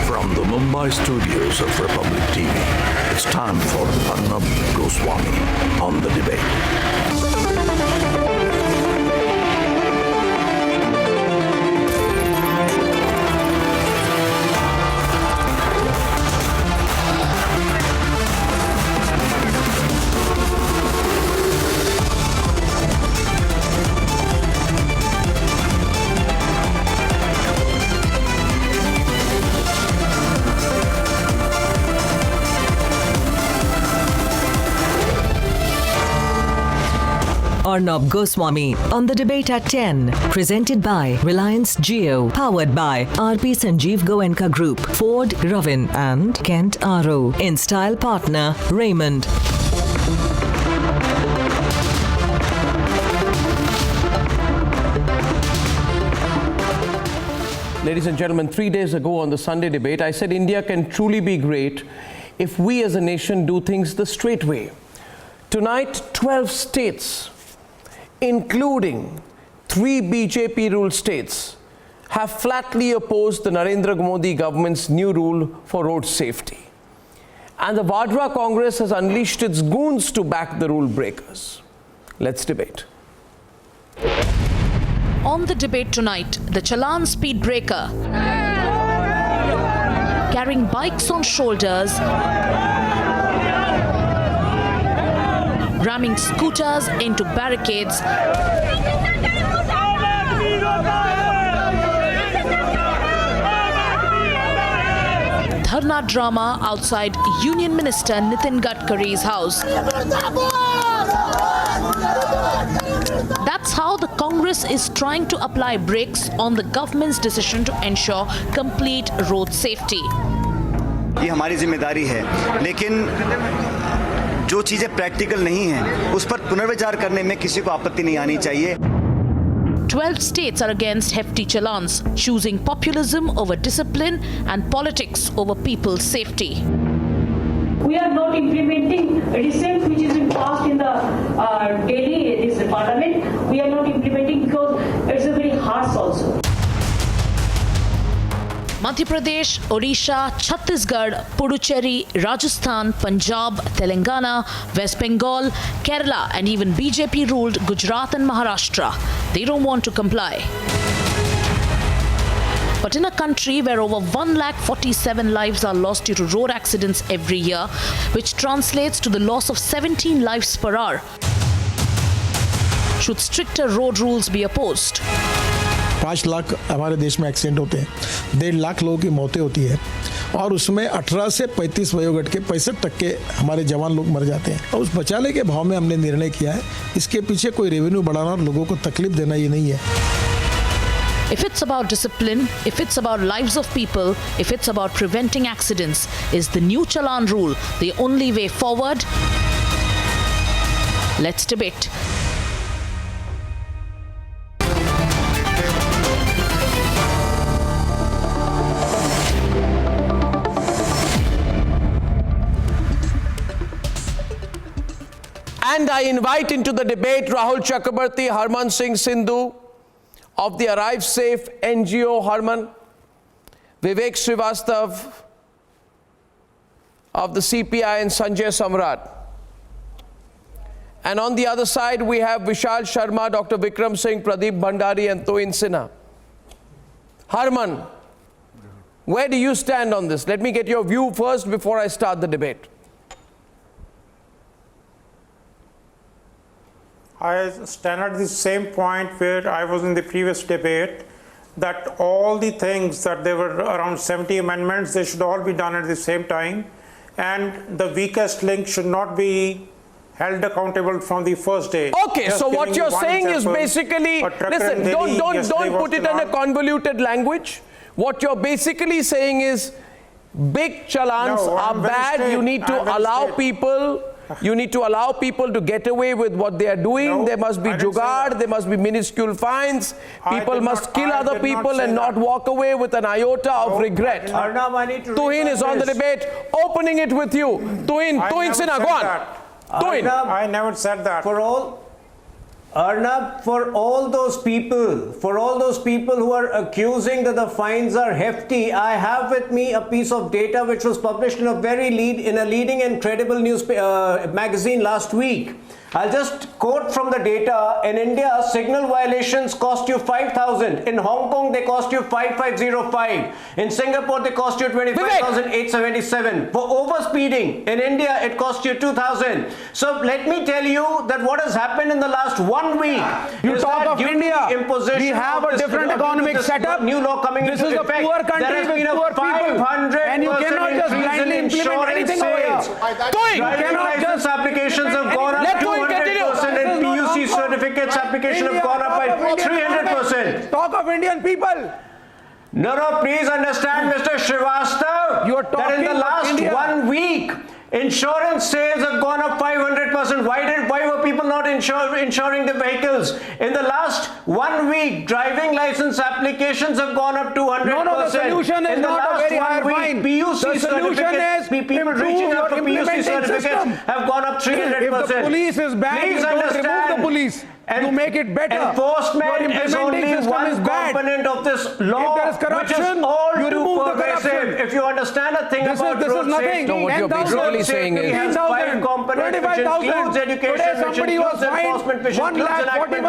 From the Mumbai studios of Republic TV, it's time for Arnab Goswami on the debate. Arnab Goswami on the debate at 10. Presented by Reliance Jio. Powered by RP Sanjeev Goenka Group, Ford, Ravin and Kent RO. In style partner Raymond. Ladies and gentlemen, 3 days ago on the Sunday debate, I said India can truly be great if we as a nation do things the straight way. Tonight, 12 states, including 3 BJP-ruled states, have flatly opposed the Narendra Modi government's new rule for road safety. And the Vadra Congress has unleashed its goons to back the rule breakers. Let's debate. On the debate tonight, the Chalan speed breaker, carrying bikes on shoulders, ramming scooters into barricades, dharna drama outside Union Minister Nitin Gadkari's house. That's how the Congress is trying to apply brakes on the government's decision to ensure complete road safety. ये हमारी जिम्मेदारी है, लेकिन जो चीजें practical नहीं हैं, उस पर पुनर्विचार करने में किसी को आपत्ति नहीं आनी चाहिए. 12 states are against hefty challans, choosing populism over discipline and politics over people's safety. We are not implementing a dissent which is passed in the Delhi, this parliament. We are not implementing because it's a very harsh also. Madhya Pradesh, Odisha, Chhattisgarh, Puducherry, Rajasthan, Punjab, Telangana, West Bengal, Kerala and even BJP-ruled Gujarat and Maharashtra. They don't want to comply. But in a country where over 147,000 lives are lost due to road accidents every year, which translates to the loss of 17 lives per hour, should stricter road rules be opposed? 5 lakh हमारे देश में accident होते हैं, 1.5 लाख लोगों की मौतें होती है और उसमें 18 से 35 वयोगट के 65% हमारे जवान लोग मर जाते हैं. और उस बचाने के भाव में हमने निर्णय किया है. इसके पीछे कोई रेवेन्यू बढ़ाना और लोगों को तकलीफ देना ये नहीं है. If it's about discipline, if it's about lives of people, if it's about preventing accidents, is the new Chalan rule the only way forward? Let's debate. And I invite into the debate Rahul Chakrabarti, Harman Singh Sindhu of the Arrive Safe NGO, Harman, Vivek Srivastav of the CPI and Sanjay Samrat. And on the other side we have Vishal Sharma, Dr. Vikram Singh, Pradeep Bhandari and Toin Sinha. Harman, where do you stand on this? Let me get your view first before I start the debate. I stand at the same point where I was in the previous debate, that all the things that there were around 70 amendments, they should all be done at the same time, and the weakest link should not be held accountable from the first day. Okay, just so what you're saying example, is basically, listen, don't put it in a convoluted language. What you're basically saying is big challans are bad. You need to allow people. You need to allow people to get away with what they are doing. No, there must be jugaad, there must be minuscule fines. People must kill other people and not walk away with an iota of regret. Tuhin is on the debate. Opening it with you. Tuhin Sinha, go on. Tuhin. I never said that. For all Arnab, for all those people who are accusing that the fines are hefty, I have with me a piece of data which was published in a leading and credible news magazine last week. I'll just quote from the data. In India, signal violations cost you 5,000. In Hong Kong, they cost you 5,505. In Singapore, they cost you 25,877. For overspeeding, in India, it cost you 2,000. So let me tell you that what has happened in the last 1 week. You talk of India. We have a different economic setup. New law coming this into is effect. a poor country with poor people, and you cannot just blindly implement anything over here. Driving license applications have gone up 200%, and PUC certificates application have gone up by 300%. Talk of Indian people. No, please understand, Mr. Srivastav, that in the last 1 week, insurance sales have gone up 500%. Why were people not insuring the vehicles? In the last 1 week, driving license applications have gone up 200%. No, the solution is not a very high fine. PUC The solution is people reaching out for PUC certificates have gone up 300%. If the police is bad, you don't remove the police. You make it better. Enforcement is only one component of this law, if there is corruption, which is all you remove too the pervasive. corruption. If you understand a thing about this is road nothing. safety, No, what you're basically saying is 5 components, which includes education, which includes enforcement, which includes enactment,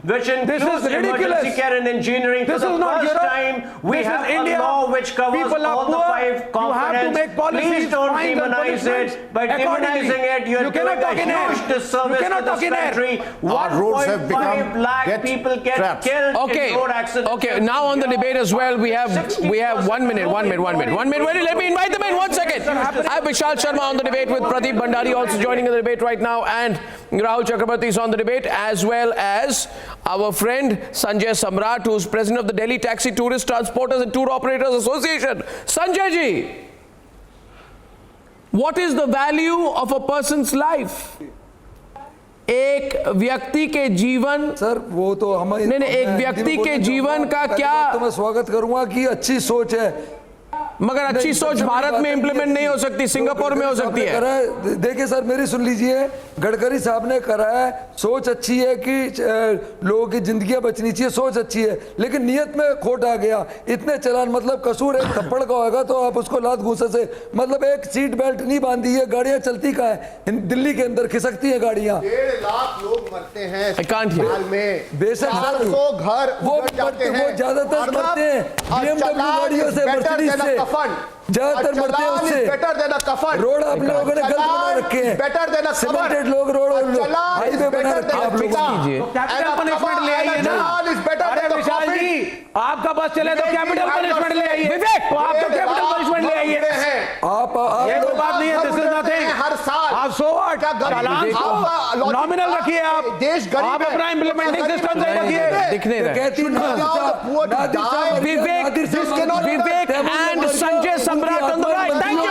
which includes emergency care and engineering. For the first time, we have a law which covers all the 5 components. Please don't demonize it. By demonizing it, you're doing a huge disservice to this country. Our roads have become 1.5 lakh people get killed in road accidents. Okay, now on the debate as well, we have 1 minute. Let me invite them in 1 second. I have Vishal Sharma on the debate with Pradeep Bhandari also joining in the debate right now, and Rahul Chakrabarti is on the debate, as well as our friend Sanjay Samrat, who is president of the Delhi Taxi Tourist Transporters and Tour Operators Association. Sanjay ji, what is the value of a person's life? एक व्यक्ति के जीवन sir वो तो हमारे नहीं एक व्यक्ति के जीवन का क्या तो मैं स्वागत करूंगा कि अच्छी सोच है, मगर अच्छी सोच भारत में इंप्लीमेंट नहीं हो सकती, सिंगापुर में हो सकती है। देखिए सर मेरी सुन लीजिए, गडकरी साहब ने करा है, सोच अच्छी है कि लोगों की जिंदगियां बचनी चाहिए, सोच अच्छी है, लेकिन नियत में खोट आ गया। इतने चलान मतलब कसूर एक थप्पड़ का होगा तो आप उसको लात घूंसे से, मतलब एक सीट बेल्ट नहीं बांधी है, गाड़ियां चलती कहाँ है, दिल्ली के अंदर खिसकती हैं गाड़ियां। 1.5 लाख लोग मरते हैं साल में, बेशक सर वो ज्यादातर मरते हैं BMW गाड़ियों से, मर्सिडीज से, ज्यादातर मरते हैं उससे। रोड आप लोगों ने गलत बना रखे हैं, सीमेंटेड लोग रोड हाईवे बना रखे हैं आप लोगों ने। कैपिटल पनिशमेंट ले आइए ना। अरे विशाल जी, आपका बस चले तो कैपिटल पनिशमेंट ले आइए। तो आप तो कैपिटल पनिशमेंट ले आइए। आप ये कोई बात नहीं है, दिस इज नथिंग। हर साल आप सो व्हाट, चालान नॉमिनल रखिए, आप देश गरीब आप अपना इंप्लीमेंटिंग सिस्टम सही रखिए। दिखने विवेक एंड संजय सम्राट on the right, thank you.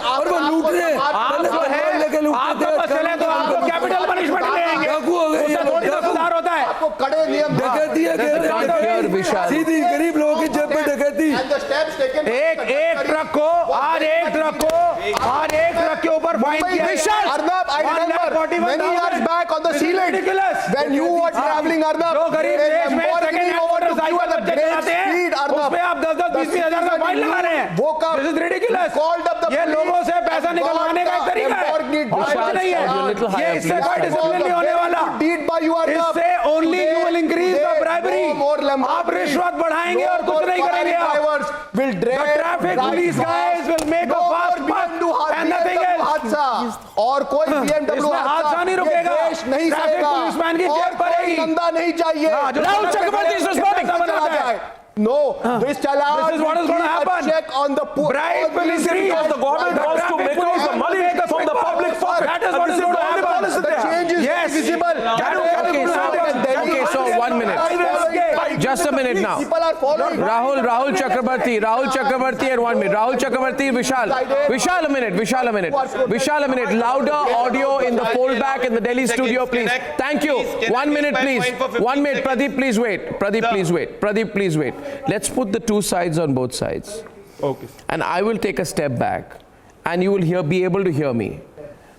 और वो लूट रहे हैं, आपका बस चले तो आपको कैपिटल पनिशमेंट लेंगे, उससे थोड़ी सा सुधार होता है। आपको कड़े नियम डकैती है, सीधी गरीब लोगों की जेब में डकैती। एक ट्रक को आज एक ट्रक के ऊपर फाइन किया। Arnab, I remember many years back on the ceiling when you were traveling, Arnab, जो गरीब देश में सेकंड हैंड मोटरसाइकिल बच्चे चलाते हैं, उसपे आप 10-20 हजार का फाइन लगा रहे हैं। This is ridiculous। ये लोगों से पैसा निकलवाने का एक तरीका है, और कुछ नहीं है। ये इससे कोई डिसिप्लिन नहीं होने वाला। इससे only you will increase the bribery। आप रिश्वत बढ़ाएंगे और कुछ नहीं करेंगे आप। The traffic police guys will make a fast buck and nothing else। और कोई BMW हादसा नहीं रुकेगा, नहीं ट्रैफिक पुलिसमैन की जेब भरेगी। धंधा नहीं चाहिए। राहुल चक्रवर्ती is responding. No, this challan This is what is going to happen. check on the poor. Bribe will increase. The government wants to make out the money from the public fund. That is what is going to happen. The change is visible. Okay, so 1 minute. Just a minute now. People are following. Rahul Chakrabarti and 1 minute. Rahul Chakrabarti, Vishal a minute. Louder audio in the foldback in the Delhi studio, please. Thank you. 1 minute, please. 1 minute. Pradeep, please wait. Let's put the two sides on both sides. Okay. And I will take a step back and you will be able to hear me.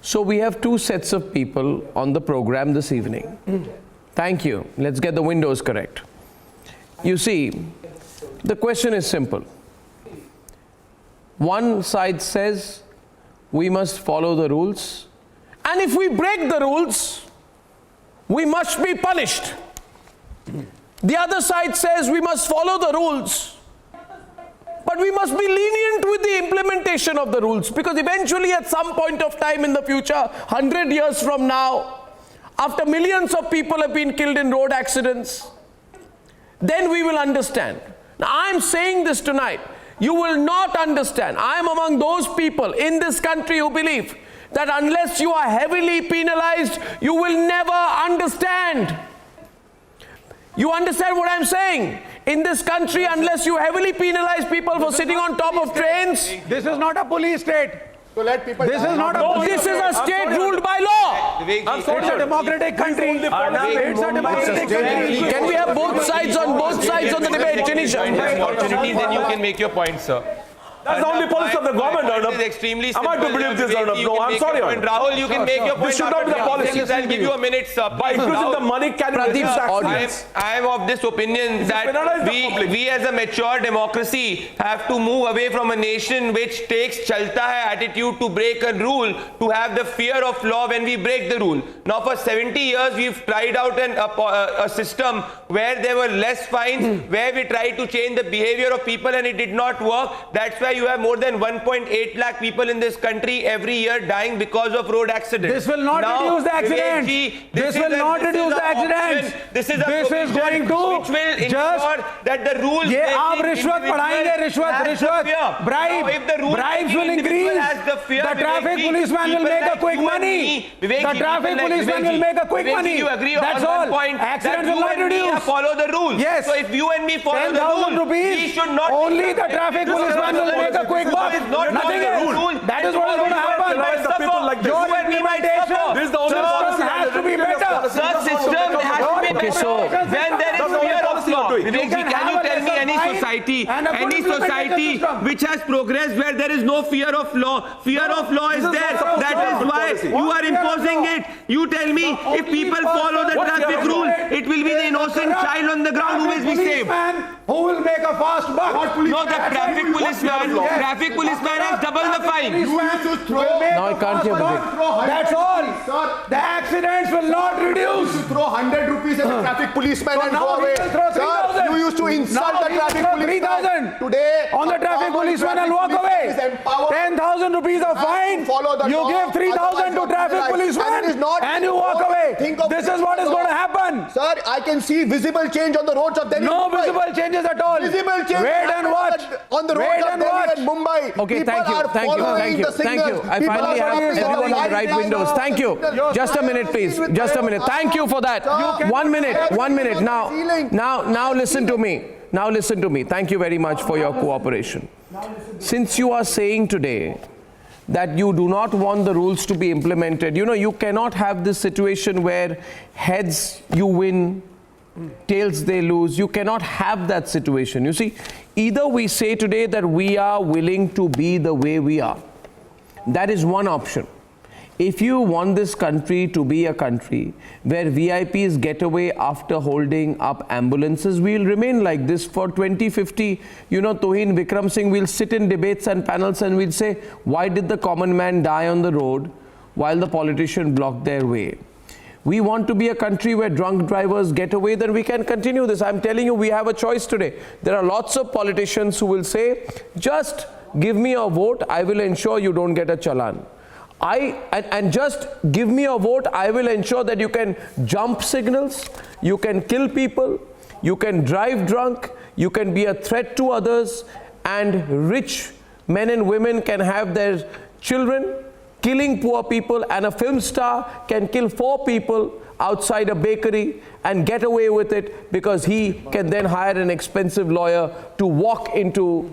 So we have two sets of people on the program this evening. Thank you. Let's get the windows correct. You see, the question is simple. One side says we must follow the rules, and if we break the rules, we must be punished. The other side says we must follow the rules, but we must be lenient with the implementation of the rules, because eventually at some point of time in the future, 100 years from now, after millions of people have been killed in road accidents, then we will understand. Now I am saying this tonight. You will not understand. I am among those people in this country who believe that unless you are heavily penalized, you will never understand. You understand what I am saying? In this country, unless you heavily penalize people for sitting on top of trains. This is not a police state. To let people This is not a police This is a state ruled by law. It's a democratic country. It's a democratic country. Can we have both sides on the debate? Janisha. Opportunity, then you can make your point, sir. That's the only policy of the government, Arnab. It is extremely Am I to believe this, Arnab? No, I'm sorry, Arnab. Rahul, you can make your point. This should not be the policy. I'll give you a minute, sir. By increasing the money, can you reduce accidents? I am of this opinion that we as a mature democracy have to move away from a nation which takes chalta hai attitude to break a rule, to have the fear of law when we break the rule. Now for 70 years we've tried out a system where there were less fines, where we tried to change the behavior of people, and it did not work. That's why you have more than 1.8 lakh people in this country every year dying because of road accidents. This will not reduce the accidents. This will not reduce the accidents. This is going to which will ensure that the rules. ये आप रिश्वत पढ़ाएंगे, रिश्वत, bribes will increase. The traffic policeman will make a quick money. The traffic policeman will make a quick money. That's all. Accidents will not reduce. Follow the rules. Yes. So if you and me follow the rules, we should not. Only the traffic policeman will make a quick buck. Nothing else. That is what is going to happen. Your implementation has to be better. Such system has to be better. When there is fear of law. Vivek ji, can you tell me any society which has progressed where there is no fear of law? Fear of law is there. That is why you are imposing it. You tell me, if people follow the traffic rule, it will be the innocent child on the ground who will be saved. Who will make a fast buck? No, the traffic policeman has double the fine. No, I can't hear Vivek. That's all. The accidents will not reduce. You throw 100 rupees at a traffic policeman and go away. Sir, you used to insult the traffic policeman. 3,000. Today, on the traffic policeman and walk away. 10,000 rupees of fine. You give 3,000 to traffic policeman and you walk away. This is what is going to happen. Sir, I can see visible change on the roads of Delhi. No visible changes at all. Visible change. Wait and watch. On the roads of Delhi and Mumbai. Okay, thank you. I finally have everyone in the right windows. Thank you. Just a minute, please. Just a minute. Thank you for that. 1 minute. Now listen to me. Now listen to me. Thank you very much for your cooperation. Since you are saying today that you do not want the rules to be implemented, you cannot have this situation where heads you win, tails they lose. You cannot have that situation. You see, either we say today that we are willing to be the way we are. That is one option. If you want this country to be a country where VIPs get away after holding up ambulances, we will remain like this for 2050. Tohin Vikram Singh will sit in debates and panels and we'll say, why did the common man die on the road while the politician blocked their way? We want to be a country where drunk drivers get away, then we can continue this. I'm telling you, we have a choice today. There are lots of politicians who will say, just give me a vote, I will ensure you don't get a challan. And just give me a vote, I will ensure that you can jump signals, you can kill people, you can drive drunk, you can be a threat to others, and rich men and women can have their children killing poor people, and a film star can kill 4 people outside a bakery and get away with it because he can then hire an expensive lawyer to walk into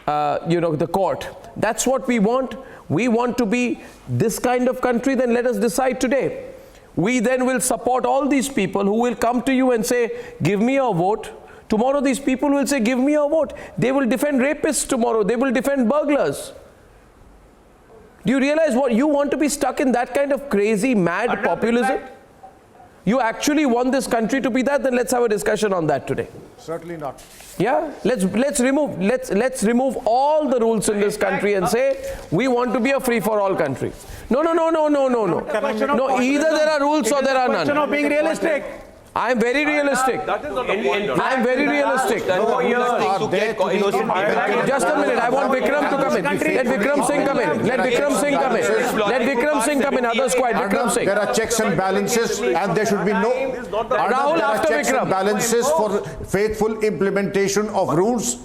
the court. That's what we want. We want to be this kind of country, then let us decide today. We then will support all these people who will come to you and say, give me a vote. Tomorrow these people will say, give me a vote. They will defend rapists tomorrow. They will defend burglars. Do you realize what you want to be stuck in that kind of crazy, mad populism? You actually want this country to be that? Then let's have a discussion on that today. Certainly not. Yeah, let's remove all the rules in this country and say we want to be a free-for-all country. No. No, either there are rules or there are none. Question of being realistic. I am very realistic. I am very realistic. Just a minute. I want Vikram to come in. Let Vikram Singh come in. Let Vikram Singh come in. Let Vikram Singh come in. Others quiet. Vikram Singh. There are checks and balances, and there should be no. Rahul there are after checks Vikram. and balances for faithful implementation of rules.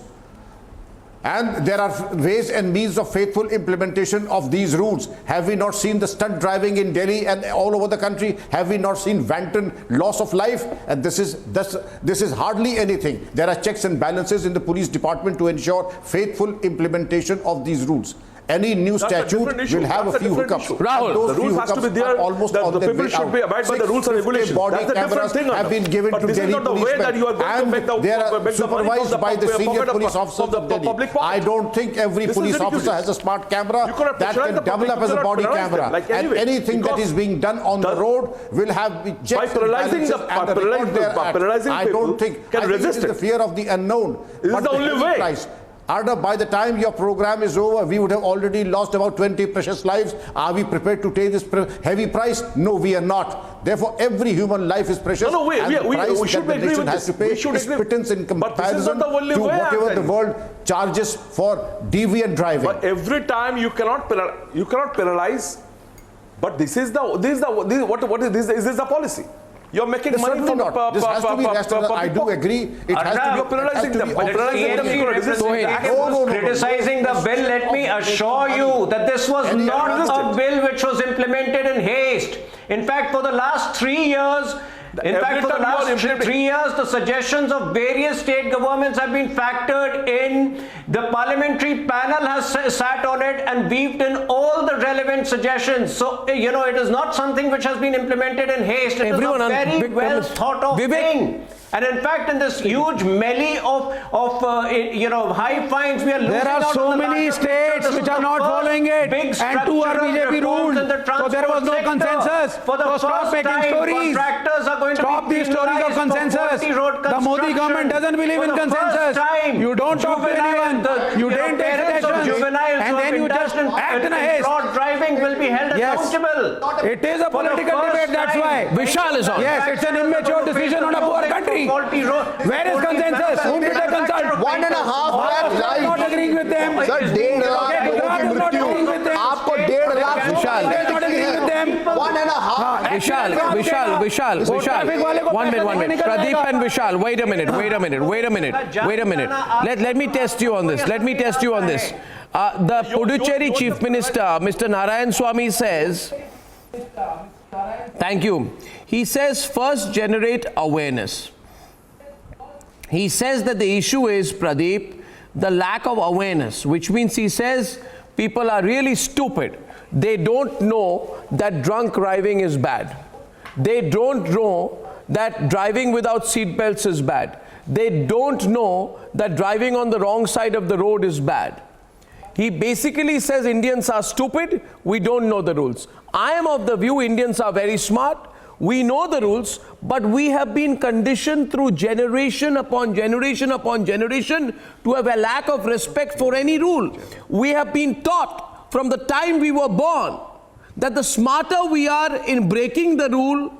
And there are ways and means of faithful implementation of these rules. Have we not seen the stunt driving in Delhi and all over the country? Have we not seen wanton loss of life? And this is hardly anything. There are checks and balances in the police department to ensure faithful implementation of these rules. Any new statute will have a few hiccups. Rahul, the rules has to be there. Almost that on the their people way should out. be abide by the rules and regulations. That's a different thing. Have been given but to this Delhi is not the way that you are going to make the they are make supervised the by the senior police of officers the of Delhi. public pocket. I don't think every police officer has a smart camera that can double up as a body camera. And anything that is being done on the road will have checks and balances and the record thereat. I don't think it is the fear of the unknown. This is the only way. Arnab, by the time your program is over, we would have already lost about 20 precious lives. Are we prepared to take this heavy price? No, we are not. Therefore, every human life is precious. No, we should that the nation has to pay is pittance in comparison to whatever the world charges for deviant driving. But every time you cannot penalize. But this is what is this? Is this the policy? You're making money from this has to be rational. I do agree. It has to be penalizing them. Criticizing the bill, let me assure you that this was not a bill which was implemented in haste. In fact, for the last 3 years, the suggestions of various state governments have been factored in. The parliamentary panel has sat on it and weaved in all the relevant suggestions. So, it is not something which has been implemented in haste. It is a very well thought of thing. And in fact, in this huge melee of high fines, we are losing there are so many states which are not following it, and 2 are BJP ruled. So there was no consensus. For the stop making stories. Stop these stories of consensus. The Modi government doesn't believe in consensus. You don't talk to anyone. You don't take suggestions, and then you just act in a haste. Driving will be held accountable. It is a political debate. That's why. Vishal is on. Yes, it's an immature decision on a poor country. Where is consensus? Whom did they consult? 1.5 lakh lives. Not agreeing with them. Sir, 1.5 lakh लोगों की मृत्यु. आपको 1.5 lakh Vishal. Not agreeing with them. 1.5. Vishal. 1 minute. Pradeep and Vishal. Wait a minute. Let me test you on this. The Puducherry Chief Minister, Mr. Narayan Swamy says, thank you. He says first generate awareness. He says that the issue is, Pradeep, the lack of awareness, which means he says people are really stupid. They don't know that drunk driving is bad. They don't know that driving without seat belts is bad. They don't know that driving on the wrong side of the road is bad. He basically says Indians are stupid, we don't know the rules. I am of the view Indians are very smart. We know the rules, but we have been conditioned through generation upon generation upon generation to have a lack of respect for any rule. We have been taught from the time we were born that the smarter we are in breaking the rule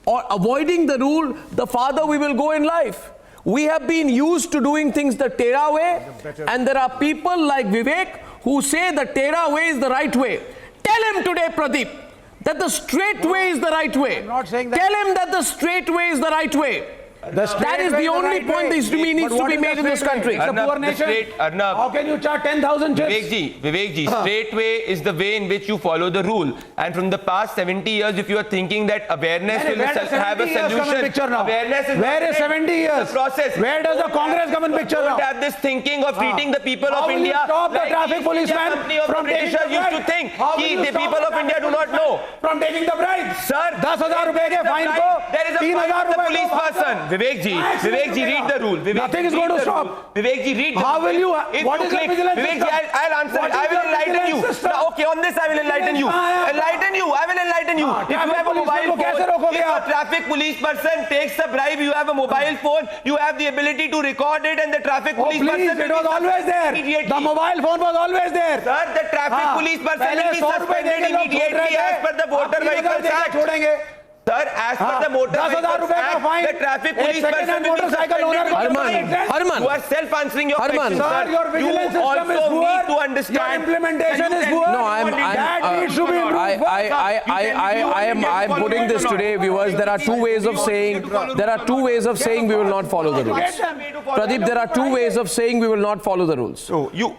or avoiding the rule, the farther we will go in life. We have been used to doing things the Tera way, and there are people like Vivek who say the Tera way is the right way. Tell him today, Pradeep, that the straight way is the right way. I'm not saying that. Tell him that the straight way is the right way. That is the only point that needs to be made in this country. It's a poor nation. How can you charge 10,000 chips? Vivek ji, straight way is the way in which you follow the rule. And from the past 70 years, if you are thinking that awareness will have a solution, awareness is where is 70 years? The process. Where does the Congress come in picture now? Don't have this thinking of treating the people of India stop the like traffic policeman from Britishers used to think. The people of India do not know. From taking the bribes. Sir, 10,000 rupees ke fine ko there is a fine to the police person. Vivek ji, read the rule. Nothing is going to stop. Vivek ji, read the rule. How will you? What is the vigilance system? Vivek ji, I'll answer it. I will enlighten you. system. Okay, on this I will enlighten you. Enlighten you. I will enlighten you. If you have a mobile phone, if a traffic police person takes a bribe, you have a mobile phone, you have the ability to record it, and the traffic police person. It was always there. The mobile phone was always there. Sir, the traffic police person will be suspended immediately as per the Motor Vehicles Act. Sir, as per the Motor Vehicles Act, the traffic police person will be suspended. Harman, you are self-answering your question, sir. Your vigilance you system is also poor. need to understand. Your implementation is poor. No, that needs to be improved. I am putting this today, viewers. There are two ways of saying we will not follow the rules. Pradeep, there are two ways of saying we will not follow the rules.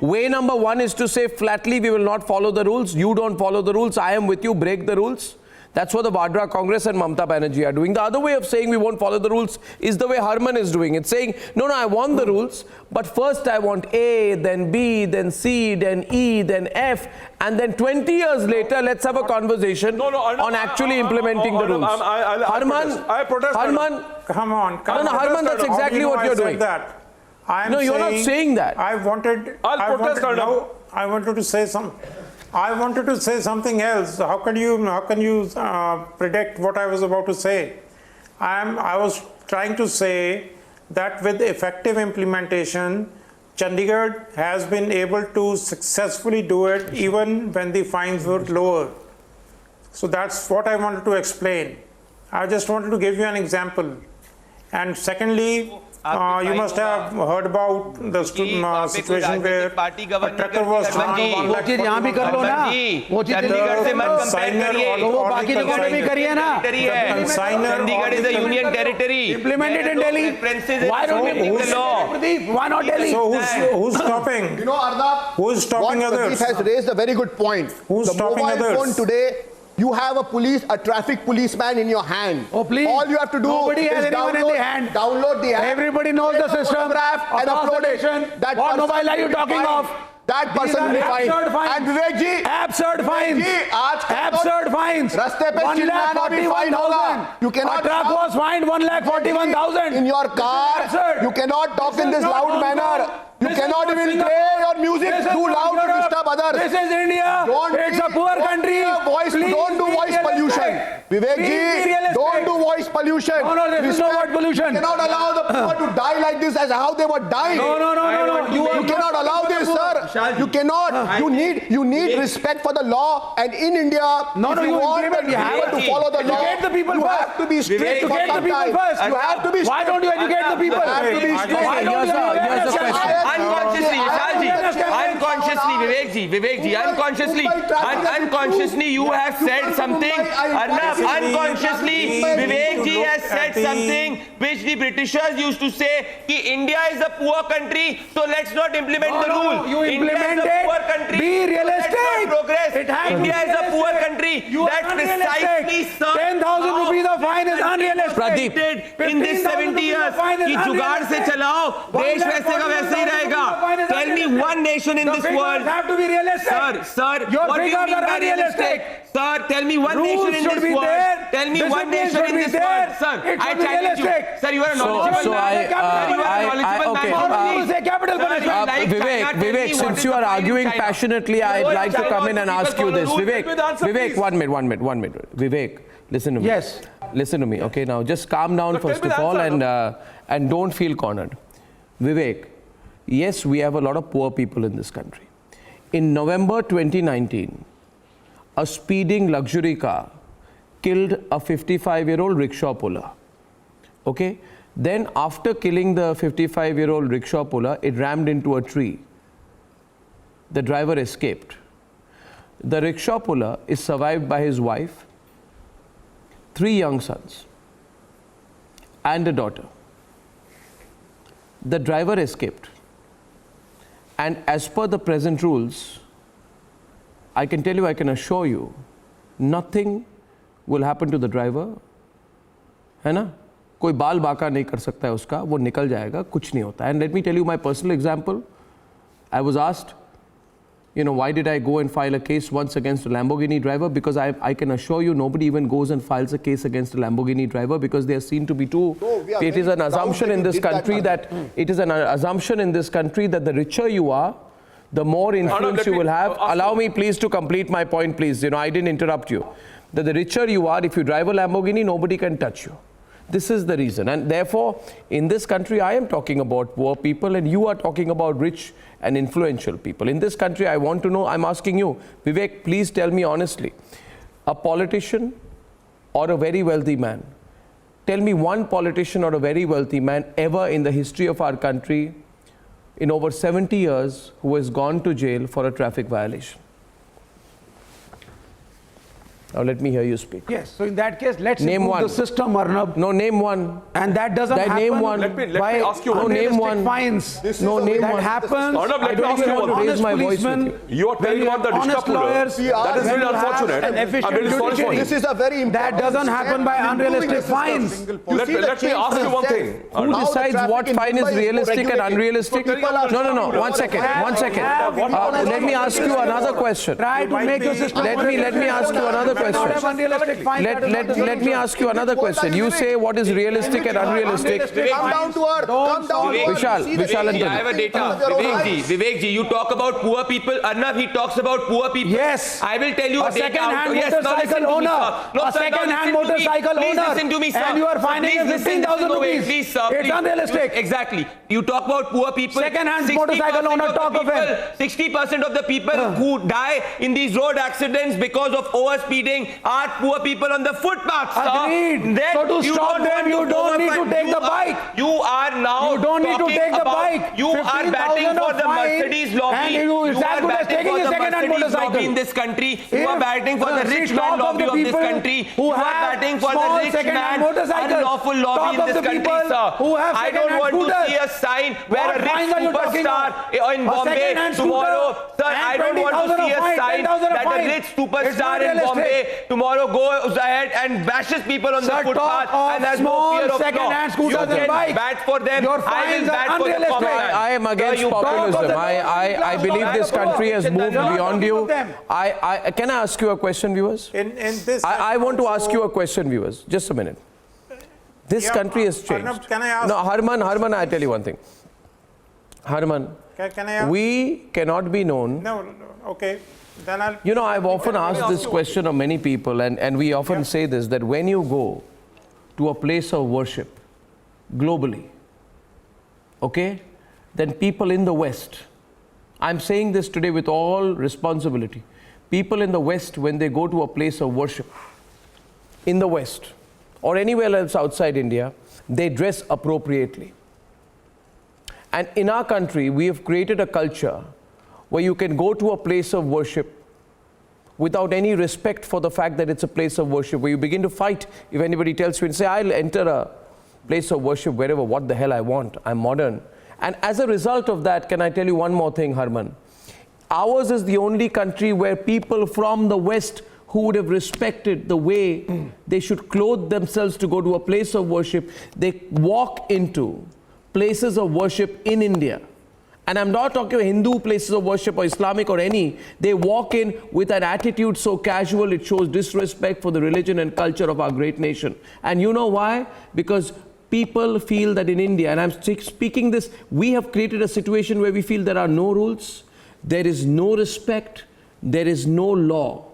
Way number one is to say flatly we will not follow the rules. You don't follow the rules. I am with you. Break the rules. That's what the Vadra Congress and Mamata Banerjee are doing. The other way of saying we won't follow the rules is the way Harman is doing. It's saying, no, I want the rules, but first I want A, then B, then C, then E, then F, and then 20 years later, let's have a conversation on actually implementing the rules. I protest. Harman, come on. Harman, that's exactly what you're doing. No, you're not saying that. I wanted to say something else. How can you predict what I was about to say? I was trying to say that with effective implementation, Chandigarh has been able to successfully do it even when the fines were lower. So that's what I wanted to explain. I just wanted to give you an example. And secondly, you must have heard about the situation where a trucker was found on वो चीज यहाँ भी कर लो ना वो चीज चंडीगढ़ से मत कंपेयर करिए वो बाकी जगहों पे भी करिए ना Chandigarh is a union territory. Implement it in Delhi. Why don't we implement the law? Why not Delhi? So who's stopping? You know, Arnab, who's stopping others? Pradeep has raised a very good point. Who's stopping others? The mobile phone today, you have a traffic policeman in your hand. Oh, please. All you have to do is download the app. Everybody knows the system. And upload it. What mobile are you talking of? That person will be fined. And Vivek ji, absurd fines. Absurd fines. Raste pe chilna not be fined hoga. You cannot. A truck was fined 1,41,000. In your car, you cannot talk in this loud manner. You cannot even play your music too loud to disturb others. This is India. It's a poor country. Don't do voice pollution. Vivek ji, don't do voice pollution. No, there is no voice pollution. You cannot allow the poor to die like this as how they were dying. No. You cannot allow this, sir. You cannot. You need respect for the law. And in India, if you want people to follow the law, educate the people you first. have to be strict for Educate the some people time. first. You have to be strict. Why don't you educate the people? You have to be strict. Why don't you educate the people? Unconsciously, you have said something. Arnab, unconsciously, Vivek ji has said something which the Britishers used to say, कि India is a poor country, so let's not implement the rule. You implement it. Be realistic. Progress. India is a poor country. That's precisely, sir. 10,000 rupees of fine is unrealistic. Pradeep, in this 70 years, कि जुगाड़ से चलाओ, देश वैसे का वैसे ही रहेगा. Tell me one nation in this world. Have to be realistic. Sir, your what do you figures mean are by unrealistic. Sir, tell me one nation in this world. Tell me one nation in this world. Sir, I challenge you. Sir, you are a knowledgeable man. Vivek, since you are arguing passionately, I'd like to come in and ask you this. Vivek, one minute. Vivek, listen to me. Yes. Listen to me, okay? Now, just calm down first of all and don't feel cornered. Vivek, yes, we have a lot of poor people in this country. In November 2019, a speeding luxury car killed a 55-year-old rickshaw puller. Okay? Then after killing the 55-year-old rickshaw puller, it rammed into a tree. The driver escaped. The rickshaw puller is survived by his wife, 3 young sons, and a daughter. The driver escaped. And as per the present rules, I can tell you, I can assure you, nothing will happen to the driver. है ना? कोई बाल बाका नहीं कर सकता है उसका, वो निकल जाएगा, कुछ नहीं होता. And let me tell you my personal example. I was asked, why did I go and file a case once against a Lamborghini driver? Because I can assure you, nobody even goes and files a case against a Lamborghini driver because they are seen to be too. It is an assumption in this country that the richer you are, the more influence let you me will have. ask Allow you- me please to complete my point, please. You know, I didn't interrupt you. That the richer you are, if you drive a Lamborghini, nobody can touch you. This is the reason. And therefore, in this country, I am talking about poor people and you are talking about rich and influential people. In this country, I want to know, I'm asking you, Vivek, please tell me honestly, a politician or a very wealthy man, tell me one politician or a very wealthy man ever in the history of our country in over 70 years who has gone to jail for a traffic violation. Now let me hear you speak. Yes, so in that case, let's name improve one. the system, Arnab. No, name one. And that doesn't That happen name one. Let me by ask you No, one. name unrealistic one. fines. No, name that one. happens. Arnab, let I me don't ask even you want to one. raise my voice with policemen, you. You are telling when about the have honest Dishtapur. lawyers, That is when really you have unfortunate. an efficient I'm really sorry for judiciary. you. This is a very important That doesn't happen by step in unrealistic improving the fines. system. Let me ask you one thing. Who How the decides traffic what in fine is Mumbai is realistic and regulated. unrealistic? So people are No, stopping one second, roads. one second. Let me ask you another question. Try to make your system. Let me ask you another question. Let me ask you another question. You say what is realistic and unrealistic. Come down to earth. Come down to earth. Vishal and I have a data. Vivek ji, you talk about poor people. Arnab, he talks about poor people. Yes. I will tell you A a data. second-hand Yes, now listen motorcycle to me, owner. sir. No, A sir, now second-hand listen to me. motorcycle Please owner. listen to me, sir. And you are finding Please him listen. 15,000 No, wait, rupees. please, sir. It's Please. unrealistic. Exactly. You talk about poor people. Second-hand 60% motorcycle owner, the talk of people, him. 60% of the people who die in these road accidents because of overspeeding are poor people on the footpath, sir. Agreed. Then So to you stop don't them, want you don't need to overfund- take you the are- bike. You are now You don't need to talking take the about- bike. You are 15,000 batting for of the fine, Mercedes lobby. and it's as are good as batting taking for a the second-hand Mercedes motorcycle. lobby in this country. You If are batting for the the rich talk man of lobby the of this people country. who You are have batting for the small rich second-hand man motorcycles. unlawful lobby Talk in of this the country, people sir. who have I don't second-hand want to scooters. see a sign where What a rich fines are you talking superstar of? in A Bombay second-hand tomorrow. scooter Sir, and I don't want to 20,000 see of a fine, sign 10,000 of that a fine. rich It's superstar not in realistic. Bombay tomorrow goes ahead and bashes people on the Sir, footpath talk of and has no small fear of second-hand law. scooters You and can bikes. bat for them. Your I will fines are bat for the unrealistic. common man. I am against Sir, you populism. talk I believe this country has moved beyond you. Can I ask you a question, viewers? In this, I want to ask you a question, viewers. Just a minute. This country has changed. Arnab, can I ask? No, Harman, I tell you one thing. Harman, Can I ask? we cannot be known. No, okay. Then I'll. You know, I've often asked this question of many people, and we often say this, that when you go to a place of worship globally, okay, then people in the West, I'm saying this today with all responsibility, people in the West, when they go to a place of worship in the West or anywhere else outside India, they dress appropriately. And in our country, we have created a culture where you can go to a place of worship without any respect for the fact that it's a place of worship, where you begin to fight if anybody tells you and say, I'll enter a place of worship wherever, what the hell I want, I'm modern. And as a result of that, can I tell you one more thing, Harman? Ours is the only country where people from the West who would have respected the way they should clothe themselves to go to a place of worship, they walk into places of worship in India. And I'm not talking about Hindu places of worship or Islamic or any. They walk in with an attitude so casual, it shows disrespect for the religion and culture of our great nation. And you know why? Because people feel that in India, and I'm speaking this, we have created a situation where we feel there are no rules, there is no respect, there is no law.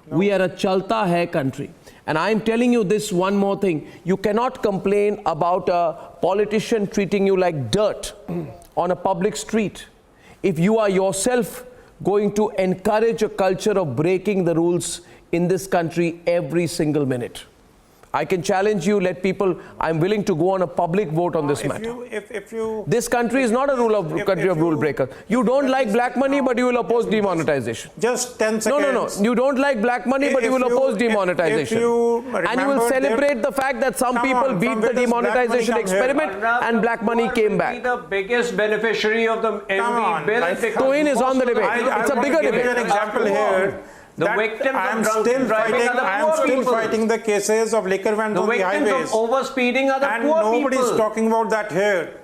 No. We are a chalta hai country. And I'm telling you this one more thing. You cannot complain about a politician treating you like dirt on a public street if you are yourself going to encourage a culture of breaking the rules in this country every single minute. I can challenge you, let people, I'm willing to go on a public vote on this matter. This country is not a country of rule breakers. You don't like black money, but you will oppose demonetization. Just 10 seconds. No. You don't like black money, but you will oppose demonetization. And you will celebrate the fact that some people beat the demonetization experiment and black money came back. The biggest beneficiary of the MV bill. Tohin is on the debate. It's a bigger debate. An example here. The victims I'm of drunken driving are the I'm poor still people. fighting the cases of liquor vans on the highways. The victims of overspeeding are the and poor nobody's people. talking about that here.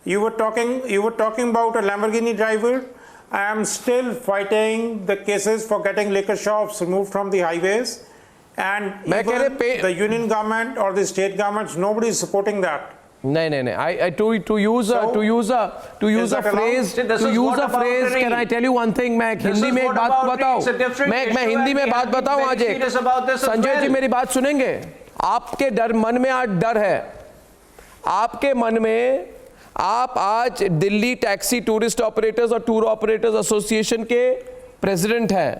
You were talking about a Lamborghini driver. I am still fighting the cases for getting liquor shops removed from the highways. And even the union government or the state governments, nobody is supporting that. नहीं. To use a phrase. Can I tell you one thing? मैं हिंदी में एक बात बताऊं. मैं हिंदी में बात बताऊं आज एक. संजय जी मेरी बात सुनेंगे. आपके मन में आज डर है. आपके मन में आप आज दिल्ली टैक्सी टूरिस्ट ऑपरेटर्स और टूर ऑपरेटर्स एसोसिएशन के प्रेसिडेंट हैं.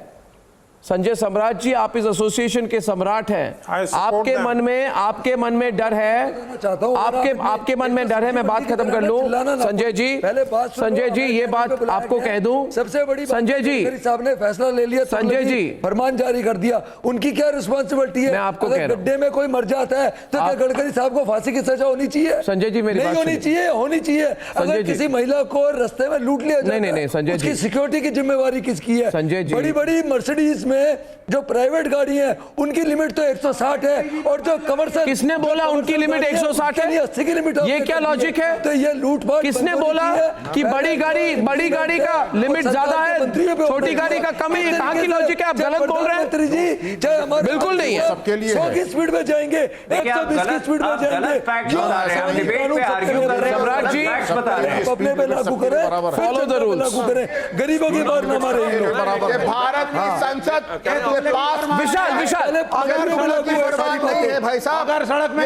संजय सम्राट जी, आप इस एसोसिएशन के सम्राट हैं. आपके मन में डर है. आपके मन में डर है. मैं बात खत्म कर लूं. संजय जी ये बात आपको कह दूं. सबसे बड़ी संजय जी साहब ने फैसला ले लिया. संजय जी फरमान जारी कर दिया. उनकी क्या रिस्पॉन्सिबिलिटी है? मैं आपको कह रहा हूं, गड्ढे में कोई मर जाता है तो क्या गडकरी साहब को फांसी की सजा होनी चाहिए? संजय जी मेरी बात होनी चाहिए. अगर किसी महिला को रास्ते में लूट लिया जाए, नहीं संजय जी, सिक्योरिटी की जिम्मेवारी किसकी है? संजय जी, बड़ी मर्सिडीज में जो प्राइवेट गाड़ी है उनकी लिमिट तो 160 है और जो कमर्शियल. किसने बोला उनकी लिमिट 160 है? 80 की लिमिट. ये क्या लॉजिक है? तो ये लूटपाट. किसने बोला कि बड़ी गाड़ी का लिमिट ज्यादा है, छोटी गाड़ी का कम है? कहाँ की लॉजिक है? आप गलत बोल रहे हैं जी. बिल्कुल नहीं है. सबके लिए 100 की स्पीड में जाएंगे, 120 की स्पीड में जाएंगे. सम्राट जी अपने पे लागू करें, फॉलो द रूल्स. लागू करें. गरीबों की बात न मारे. भारत की संसद विशाल अगर नहीं है भाई साहब, अगर सड़क में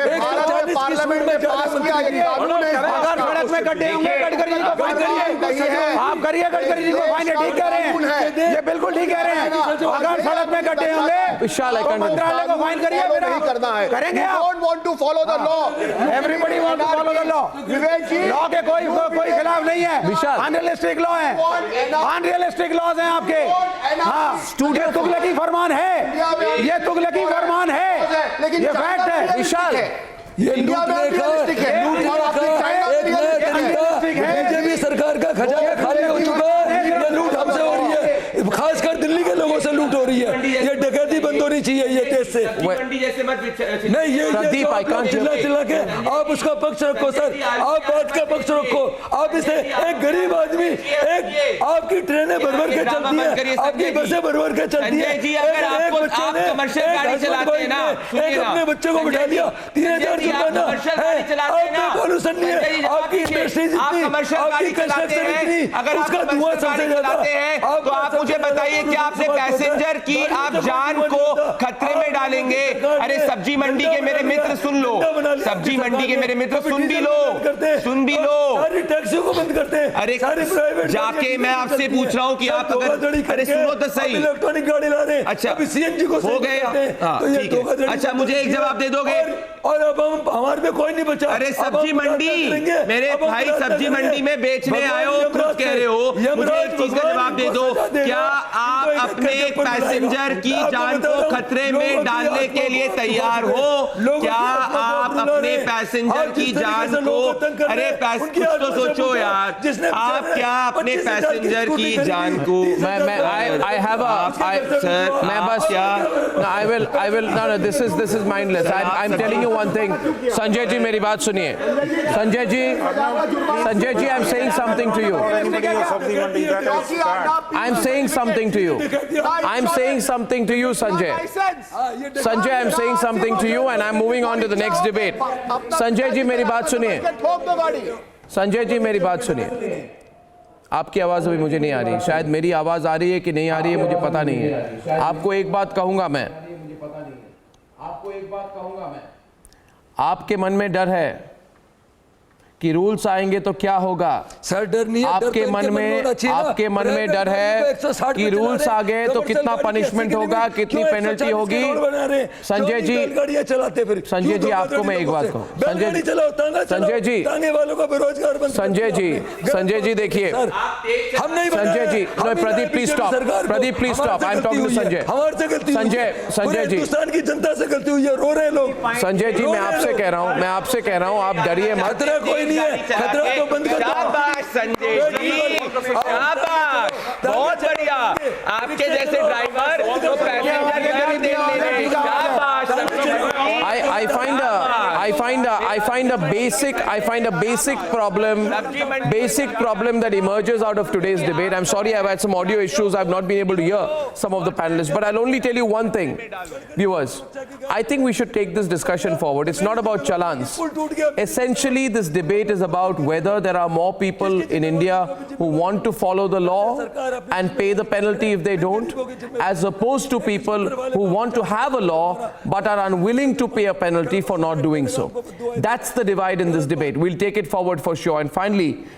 पार्लियामेंट में पास किया ये कानून है, अगर सड़क में गड्ढे होंगे गडकरी जी को फाइन करिए. आप करिए गडकरी जी को फाइन. ठीक कह रहे हैं, ये बिल्कुल ठीक कह रहे हैं. अगर सड़क में गड्ढे होंगे विशाल मंत्रालय को फाइन करिए. नहीं करना है, करेंगे. Don't want to follow the law. Everybody want to follow the law. Vivek ji, law के कोई खिलाफ नहीं है. विशाल अनरियलिस्टिक लॉ है, अनरियलिस्टिक लॉज हैं आपके. हाँ, ये तुगलकी फरमान है, ये तुगलकी फरमान है, लेकिन ये फैक्ट है. विशाल ये लूटने का बीजेपी सरकार का खजाना खाली हो चुका है. ये लूट हमसे हो रही है, खासकर दिल्ली के लोगों से लूट हो रही है. ये डकैती बंद होनी चाहिए ये देश से. नहीं ये चिल्ला के आप उसका पक्ष रखो सर. आप बात का पक्ष रखो. आप इसे एक गरीब आदमी, एक आपकी ट्रेनें भर के चलती है, आपकी बसें भर के चलती है. एक बच्चे ने एक अपने बच्चे को बिठा लिया, 3000 जुर्माना है. पॉल्यूशन नहीं है, आपकी इंडस्ट्री जितनी, आपकी कंस्ट्रक्शन इतनी, अगर उसका धुआं सबसे ज्यादा है. तो आप मुझे बताइए कि आपने पैसेंजर की आप जान को खतरे में डालेंगे? अरे सब्जी मंडी के मेरे मित्र सुन लो, सब्जी मंडी के मेरे मित्र सुन भी लो. सारी टैक्सियों को बंद करते हैं. अरे जाके मैं आपसे पूछ रहा हूँ कि आप अगर, अरे सुनो तो सही, इलेक्ट्रॉनिक गाड़ी ला रहे हैं. अच्छा अभी सीएनजी को हो गए. अच्छा मुझे एक जवाब दे दोगे? और अब हम हमारे में कोई नहीं बचा. अरे सब्जी मंडी मेरे भाई, सब्जी मंडी में बेचने आए हो, खुद कह रहे हो. मुझे एक चीज का जवाब दे दो, क्या आप अपने पैसेंजर की जान को खतरे में डालने के लिए तैयार हो? क्या आप अपने पैसेंजर की जान को, अरे कुछ तो सोचो यार, आप क्या अपने पैसेंजर की जान को, I have a सर मैं बस I will no this is mindless. I'm telling you one thing. Sanjay ji मेरी बात सुनिए. Sanjay ji I'm saying something to you. I'm saying something to you. I'm saying something to you, Sanjay. Sanjay, I'm saying something to you and I'm moving on to the next debate. Sanjay ji मेरी बात सुनिए. संजय जी मेरी बात सुनिए. आपकी आवाज़ अभी मुझे नहीं आ रही. शायद मेरी आवाज़ आ रही है कि नहीं आ रही है मुझे पता नहीं है. आपको एक बात कहूँगा मैं, आपके मन में डर है कि रूल्स आएंगे तो क्या होगा. सर डर नहीं है. आपके मन में डर है कि रूल्स आ गए तो कितना पनिशमेंट होगा, कितनी पेनल्टी होगी. संजय जी चलाते फिर. संजय जी आपको मैं एक बात कहूँ. संजय जी देखिए. हम नहीं. Sanjay ji Pradeep please stop. I am talking to Sanjay. Sanjay ji Hindustan की जनता से गलती हुई है, रो रहे लोग. संजय जी मैं आपसे कह रहा हूँ आप डरिए मत. कोई खतरा तो बंद कर. शाबाश संजय जी, शाबाश, बहुत बढ़िया. आपके जैसे ड्राइवर तो passenger I find a basic problem that emerges out of today's debate. I'm sorry, I've had some audio issues. I've not been able to hear some of the panelists, but I'll only tell you one thing, viewers. I think we should take this discussion forward. It's not about challans. Essentially, this debate is about whether there are more people in India who want to follow the law and pay the penalty if they don't, as opposed to people who want to have a law but are unwilling to pay a penalty for not doing so. That's the divide in this debate. We'll take it forward for sure. And finally,